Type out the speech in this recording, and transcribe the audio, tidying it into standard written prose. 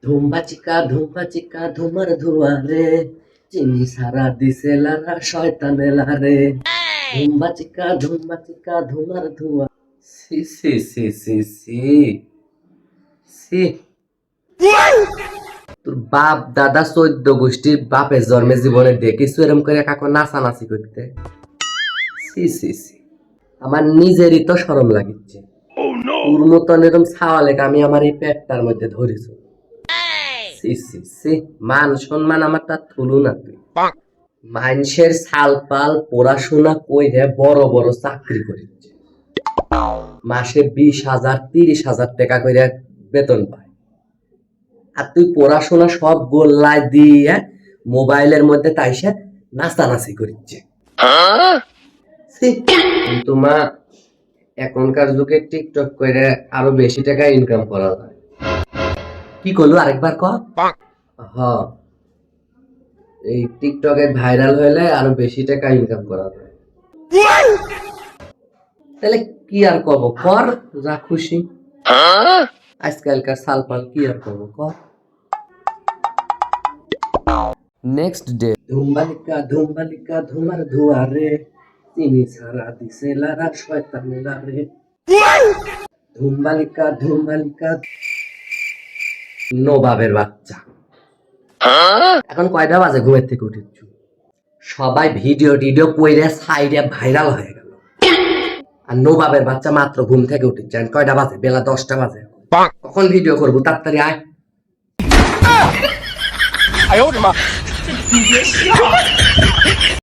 ধুম্বা চিকা ধুমার ধুয়ারে চিনি সারা দিছে লারা শয়তানে লারে। ধুম্বা চিকা ধুমার ধুয়া। সি সি সি সি সি সি। তোর বাপ দাদা 14 গোষ্ঠীর বাপের জন্মে জীবনে দেখিস এরম করে কাকু নাচানাচি করতে? সি সি সি। আমার নিজেরই তো শরম লাগিচ্ছে। তোর মতন এরম ছাওয়ালেকে আমি আমার এই পেটটার মধ্যে ধরেছি। সি সি সি। মান সম্মান আমার তার থুলু না তুই। মানুষের সালপাল পড়াশোনা কইরে বড় বড় চাকরি করিচ্ছে, মাসে 20,000 30,000 টাকা করে বেতন পায়। আর তুই পড়াশোনা সব গোল্লায় দিয়ে মোবাইলের মধ্যে তাইসে নাচানাচি করিচ্ছে। কিন্তু মা, এখনকার যুগে টিকটক করে আরো বেশি টাকা ইনকাম করা যায়। কি করলো আরেকবার ক? হ, এই টিকটকে ভাইরাল হইলে আরো বেশি টাকা ইনকাম করা যায়। তাহলে কি আর কব, কর যা খুশি। আজকালকার সালপাল কি আর কব, কর। Next day. ধুম্বালিকা ধুমার ধুয়ারে চিনি সারা দিছে লারা শয়তানে লারে। ধুম্বালিকা নবাবের বাচ্চা। এখন কয়টা বাজে ঘুমের থেকে উঠেছ? সবাই ভিডিও টিডিও কইরে সাইডে ভাইরাল হয়ে গেল, আর নবাবের বাচ্চা মাত্র ঘুম থেকে উঠেছে। কয়টা বাজে? বেলা 10টা বাজে। কখন ভিডিও করবো? তাড়াতাড়ি আয়।